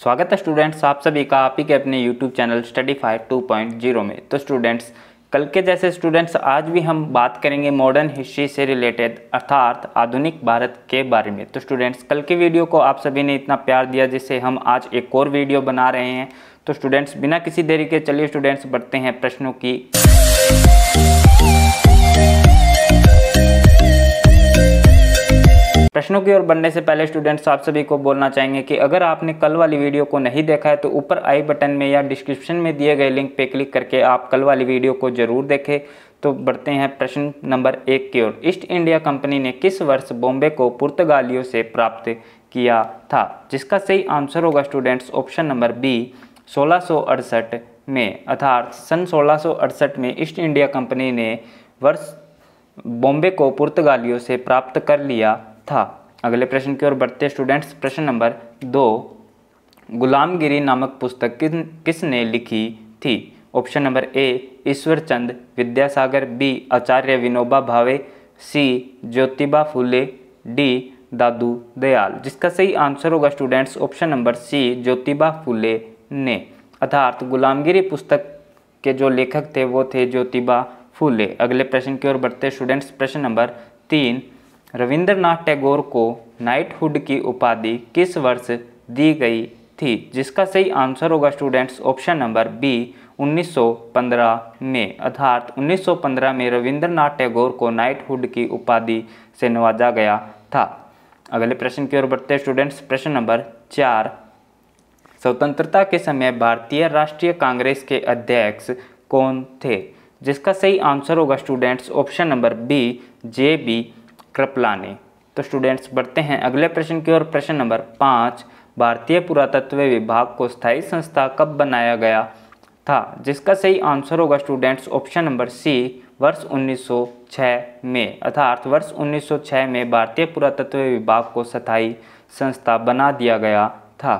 स्वागत है स्टूडेंट्स आप सभी का आप ही के अपने YouTube चैनल स्टडीफाई 2.0 में। तो स्टूडेंट्स कल के जैसे स्टूडेंट्स आज भी हम बात करेंगे मॉडर्न हिस्ट्री से रिलेटेड अर्थात आधुनिक भारत के बारे में। तो स्टूडेंट्स कल के वीडियो को आप सभी ने इतना प्यार दिया जिससे हम आज एक और वीडियो बना रहे हैं। तो स्टूडेंट्स बिना किसी देरी के चलिए स्टूडेंट्स बढ़ते हैं प्रश्नों की ओर बढ़ने से पहले स्टूडेंट्स आप सभी को बोलना चाहेंगे कि अगर आपने कल वाली वीडियो को नहीं देखा है तो ऊपर आई बटन में या डिस्क्रिप्शन में दिए गए लिंक पे क्लिक करके आप कल वाली वीडियो को जरूर देखें। तो बढ़ते हैं प्रश्न नंबर 1 की ओर। ईस्ट इंडिया कंपनी ने किस वर्ष बॉम्बे को पुर्तगालियों से प्राप्त किया था? जिसका सही आंसर होगा स्टूडेंट्स ऑप्शन नंबर बी 1668 में, अर्थात सन 1668 में ईस्ट इंडिया कंपनी ने वर्ष बॉम्बे को पुर्तगालियों से प्राप्त कर लिया था। अगले प्रश्न की ओर बढ़ते स्टूडेंट्स। प्रश्न नंबर 2, गुलामगिरी नामक पुस्तक किसने लिखी थी? Option number A Ishwar Chand Vidyasagar, B Acharya Vinoba Bhave, C Jyotiba Phule, D Dadu Dayal. जिसका सही आंसर होगा students option number C Jyotiba Phule ने, अर्थात गुलामगिरी पुस्तक के जो लेखक थे वो थे ज्योतिबा फुले। अगले प्रश्न की ओर बढ़ते स्टूडेंट्स। प्रश्न नंबर 3, रविंद्रनाथ टैगोर को नाइटहुड की उपाधि किस वर्ष दी गई थी? जिसका सही आंसर होगा स्टूडेंट्स ऑप्शन नंबर बी 1915 में, अर्थात 1915 में रविंद्रनाथ टैगोर को नाइटहुड की उपाधि से नवाजा गया था। अगले प्रश्न की ओर बढ़ते स्टूडेंट्स। प्रश्न नंबर 4, स्वतंत्रता के समय भारतीय राष्ट्रीय कांग्रेस के अध्यक्ष कौन थे? जिसका सही आंसर होगा students option number B JB Kripalani. तो स्टूडेंट्स बढ़ते हैं अगले प्रश्न की ओर। प्रश्न नंबर 5, भारतीय पुरातत्व विभाग को स्थायी संस्था कब बनाया गया था? जिसका सही आंसर होगा स्टूडेंट्स ऑप्शन नंबर सी वर्ष 1906 में, अर्थात वर्ष 1906 में भारतीय पुरातत्व विभाग को स्थायी संस्था बना दिया गया था।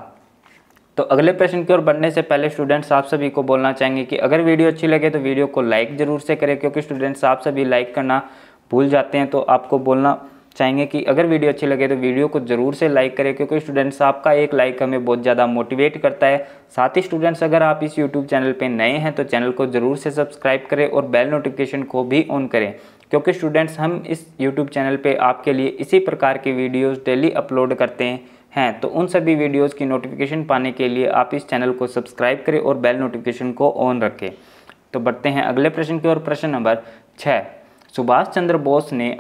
तो अगले प्रश्न की ओर बढ़ने से पहले स्टूडेंट्स आप सभी को बोलना चाहेंगे कि अगर वीडियो अच्छी लगे तो वीडियो को लाइक जरूर से करें, क्योंकि स्टूडेंट्स आप सभी लाइक करना भूल जाते हैं। तो आपको बोलना चाहेंगे कि अगर वीडियो अच्छी लगे तो वीडियो को जरूर से लाइक करें, क्योंकि स्टूडेंट्स आपका एक लाइक हमें बहुत ज़्यादा मोटिवेट करता है। साथ ही स्टूडेंट्स अगर आप इस यूट्यूब चैनल पे नए हैं तो चैनल को जरूर से सब्सक्राइब करें और बेल नोटिफिकेशन को भी ऑन करें, क्योंकि स्टूडेंट्स हम इस यूट्यूब चैनल पर आपके लिए इसी प्रकार की वीडियोज़ डेली अपलोड करते हैं। तो उन सभी वीडियोज़ की नोटिफिकेशन पाने के लिए आप इस चैनल को सब्सक्राइब करें और बेल नोटिफिकेशन को ऑन रखें। तो बढ़ते हैं अगले प्रश्न की ओर। प्रश्न नंबर 6, सुभाष चंद्र बोस ने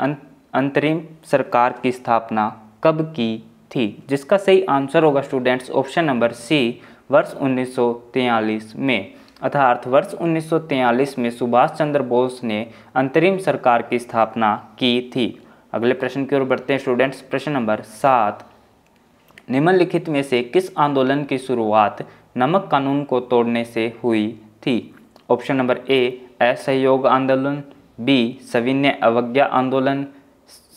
अंतरिम सरकार की स्थापना कब की थी? जिसका सही आंसर होगा स्टूडेंट्स ऑप्शन नंबर सी वर्ष 1943 में, अर्थात वर्ष 1943 में सुभाष चंद्र बोस ने अंतरिम सरकार की स्थापना की थी। अगले प्रश्न की ओर बढ़ते हैं स्टूडेंट्स। प्रश्न नंबर 7, निम्नलिखित में से किस आंदोलन की शुरुआत नमक कानून को तोड़ने से हुई थी? ऑप्शन नंबर ए असहयोग आंदोलन, बी सविनय अवज्ञा आंदोलन,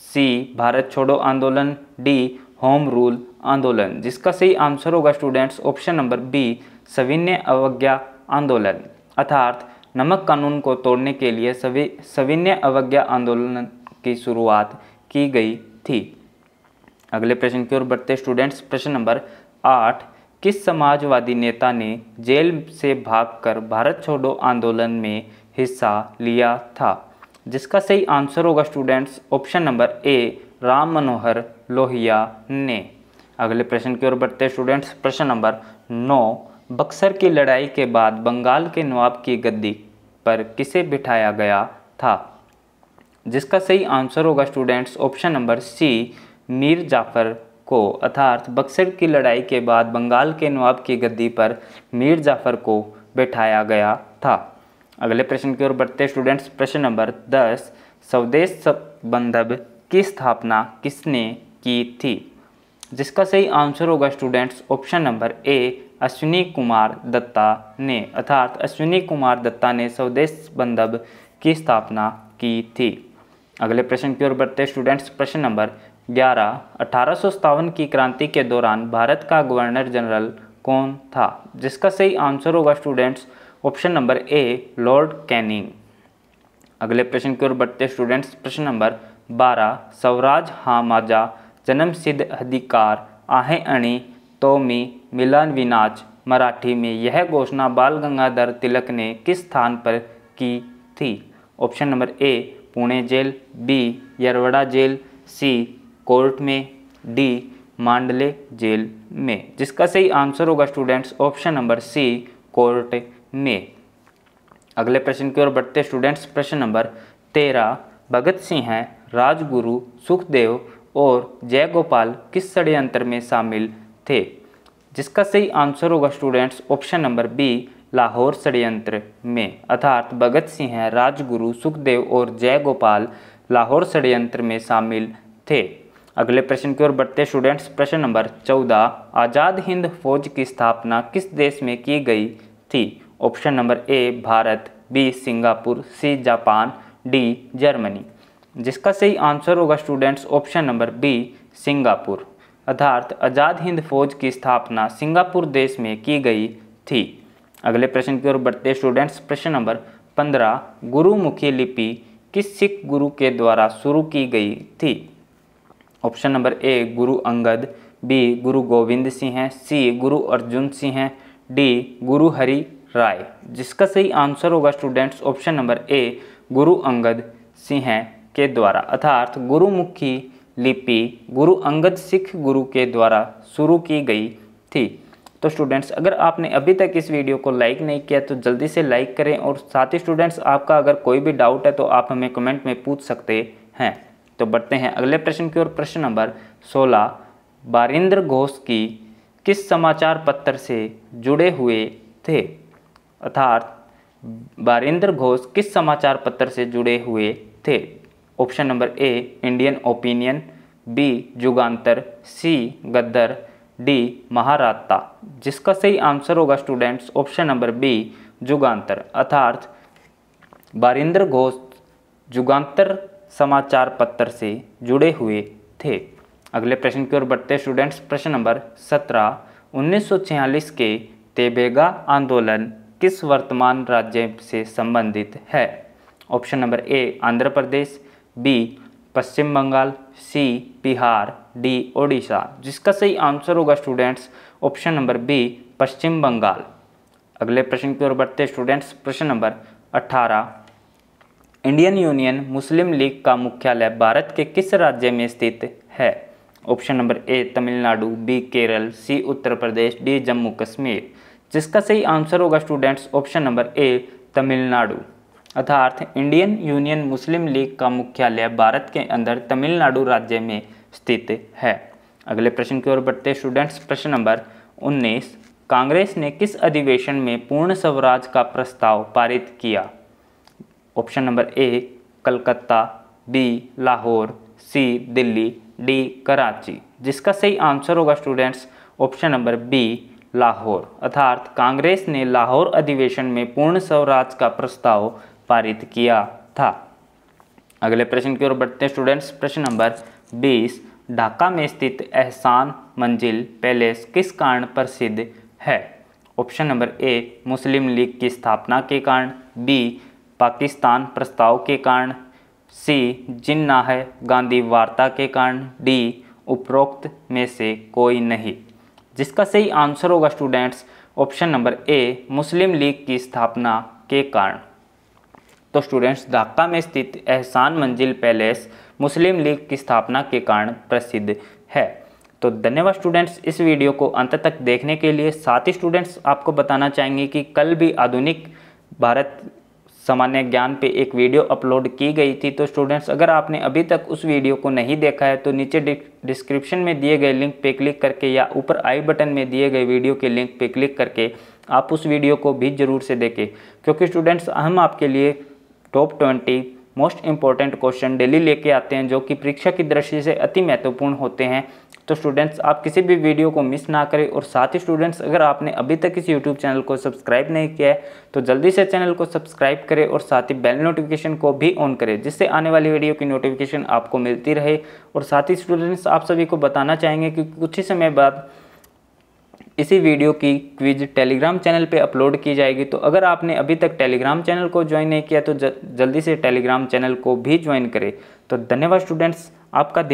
सी भारत छोड़ो आंदोलन, डी होम रूल आंदोलन। जिसका सही आंसर होगा स्टूडेंट्स ऑप्शन नंबर बी सविनय अवज्ञा आंदोलन, अर्थात नमक कानून को तोड़ने के लिए सविनय अवज्ञा आंदोलन की शुरुआत की गई थी। अगले प्रश्न की ओर बढ़ते स्टूडेंट्स। प्रश्न नंबर 8, किस समाजवादी नेता ने जेल से भागकर भारत छोड़ो आंदोलन में हिस्सा लिया था? जिसका सही आंसर होगा students option number A Ram Manohar Lohia ने। अगले प्रश्न की ओर बढ़ते स्टूडेंट्स। प्रश्न नंबर 9, बक्सर की लड़ाई के बाद बंगाल के नवाब की गद्दी पर किसे बिठाया गया था? जिसका सही आंसर होगा students option number C Mir Jafar को, अर्थात बक्सर की लड़ाई के बाद बंगाल के नवाब की गद्दी पर मीर जाफ़र को बिठाया गया था। अगले प्रश्न की ओर बढ़ते स्टूडेंट्स। प्रश्न नंबर 10, स्वदेश बंधब की स्थापना किसने की थी? जिसका सही आंसर होगा students option number A Ashwini Kumar Datta ने, अर्थात अश्विनी कुमार दत्ता ने स्वदेश बंधब की स्थापना की थी। अगले प्रश्न की ओर बढ़ते स्टूडेंट्स। प्रश्न नंबर 11, 1857 की क्रांति के दौरान भारत का गवर्नर जनरल कौन था? जिसका सही आंसर होगा स्टूडेंट्स ऑप्शन नंबर ए लॉर्ड कैनिंग। अगले प्रश्न की ओर बढ़ते स्टूडेंट्स। प्रश्न नंबर 12, स्वराज हाँ माजा जन्म सिद्ध अधिकार आहे अणी तोमी मिलानविनाच मराठी में यह घोषणा बाल गंगाधर तिलक ने किस स्थान पर की थी? Option number A Pune jail, B Yerwada jail, C court में, डी मांडले जेल में। जिसका सही आंसर होगा students option number C court में। अगले प्रश्न की ओर बढ़ते स्टूडेंट्स। प्रश्न नंबर 13, भगत सिंह, राजगुरु, सुखदेव और जयगोपाल किस षड्यंत्र में शामिल थे? जिसका सही आंसर होगा students option number B Lahore षड्यंत्र में। अर्थात भगत सिंह, राजगुरु, सुखदेव और जयगोपाल लाहौर षड्यंत्र में शामिल थे। अगले प्रश्न की ओर बढ़ते स्टूडेंट्स। प्रश्न नंबर 14, आज़ाद हिंद फौज की स्थापना किस देश में की गई थी? Option number A Bharat, B Singapore, C Japan, D Germany. जिसका सही आंसर होगा students option number B Singapore. अर्थात आज़ाद हिंद फौज की स्थापना सिंगापुर देश में की गई थी। अगले प्रश्न की ओर बढ़ते स्टूडेंट्स। प्रश्न नंबर 15, गुरुमुखी लिपि किस सिख गुरु के द्वारा शुरू की गई थी? ऑप्शन नंबर ए गुरु अंगद, बी गुरु गोविंद सिंह, सी गुरु अर्जुन सिंह, डी गुरु हरि राय। जिसका सही आंसर होगा स्टूडेंट्स ऑप्शन नंबर ए गुरु अंगद सिंह के द्वारा। अर्थात गुरुमुखी लिपि गुरु अंगद सिख गुरु के द्वारा शुरू की गई थी। तो स्टूडेंट्स अगर आपने अभी तक इस वीडियो को लाइक नहीं किया तो जल्दी से लाइक करें, और साथ ही स्टूडेंट्स आपका अगर कोई भी डाउट है तो आप हमें कमेंट में पूछ सकते हैं। तो बढ़ते हैं अगले प्रश्न की ओर। प्रश्न नंबर 16, बारिंद्र घोष की किस समाचार पत्र से जुड़े हुए थे? अर्थात बारिंद्र घोष किस समाचार पत्र से जुड़े हुए थे? Option number A Indian opinion, B Jugantar, C Ghadar, D Mahratta. जिसका सही आंसर होगा students option number B Jugantar. अर्थात बारिंद्र घोष जुगांतर समाचार पत्र से जुड़े हुए थे। अगले प्रश्न की ओर बढ़ते स्टूडेंट्स। प्रश्न नंबर 17, 1946 के तेभेगा आंदोलन किस वर्तमान राज्य से संबंधित है? Option number A Andhra Pradesh, B Paschim Bangal, C Bihar, D Odisha. जिसका सही आंसर होगा students option number B Paschim Bangal. अगले प्रश्न की ओर बढ़ते स्टूडेंट्स। प्रश्न नंबर 18, इंडियन यूनियन मुस्लिम लीग का मुख्यालय भारत के किस राज्य में स्थित है? Option number A Tamil Nadu, B Kerala, C Uttar Pradesh, D Jammu Kashmir. जिसका सही आंसर होगा students option number A Tamil Nadu. अर्थात इंडियन यूनियन मुस्लिम लीग का मुख्यालय भारत के अंदर तमिलनाडु राज्य में स्थित है। अगले प्रश्न की ओर बढ़ते स्टूडेंट्स। प्रश्न नंबर 19, कांग्रेस ने किस अधिवेशन में पूर्ण स्वराज का प्रस्ताव पारित किया? Option number A Calcutta, B Lahore, C Delhi, D Karachi. जिसका सही आंसर होगा students option number B Lahore. अर्थात कांग्रेस ने लाहौर अधिवेशन में पूर्ण स्वराज का प्रस्ताव पारित किया था। अगले प्रश्न की ओर बढ़ते स्टूडेंट्स। प्रश्न नंबर 20, ढाका में स्थित एहसान मंजिल पैलेस किस कारण प्रसिद्ध है? ऑप्शन नंबर ए मुस्लिम लीग की स्थापना के कारण, बी पाकिस्तान प्रस्ताव के कारण, सी जिन्नाह गांधी वार्ता के कारण, डी उपरोक्त में से कोई नहीं। जिसका सही आंसर होगा स्टूडेंट्स ऑप्शन नंबर ए मुस्लिम लीग की स्थापना के कारण। तो स्टूडेंट्स ढाका में स्थित एहसान मंजिल पैलेस मुस्लिम लीग की स्थापना के कारण प्रसिद्ध है। तो धन्यवाद स्टूडेंट्स इस वीडियो को अंत तक देखने के लिए। साथ ही स्टूडेंट्स आपको बताना चाहेंगे कि कल भी आधुनिक भारत सामान्य ज्ञान पे एक वीडियो अपलोड की गई थी। तो स्टूडेंट्स अगर आपने अभी तक उस वीडियो को नहीं देखा है तो नीचे डिस्क्रिप्शन में दिए गए लिंक पे क्लिक करके या ऊपर आई बटन में दिए गए वीडियो के लिंक पे क्लिक करके आप उस वीडियो को भी ज़रूर से देखें, क्योंकि स्टूडेंट्स हम आपके लिए top 20 most important question daily लेके आते हैं जो कि परीक्षा की दृष्टि से अति महत्वपूर्ण होते हैं। तो स्टूडेंट्स आप किसी भी वीडियो को मिस ना करें। और साथ ही स्टूडेंट्स अगर आपने अभी तक इस यूट्यूब चैनल को सब्सक्राइब नहीं किया है तो जल्दी से चैनल को सब्सक्राइब करें और साथ ही बेल नोटिफिकेशन को भी ऑन करें, जिससे आने वाली वीडियो की नोटिफिकेशन आपको मिलती रहे। और साथ ही स्टूडेंट्स आप सभी को बताना चाहेंगे कि कुछ ही समय बाद इसी वीडियो की क्विज टेलीग्राम चैनल पे अपलोड की जाएगी। तो अगर आपने अभी तक टेलीग्राम चैनल को ज्वाइन नहीं किया तो जल्दी से टेलीग्राम चैनल को भी ज्वाइन करें। तो धन्यवाद स्टूडेंट्स, आपका दिन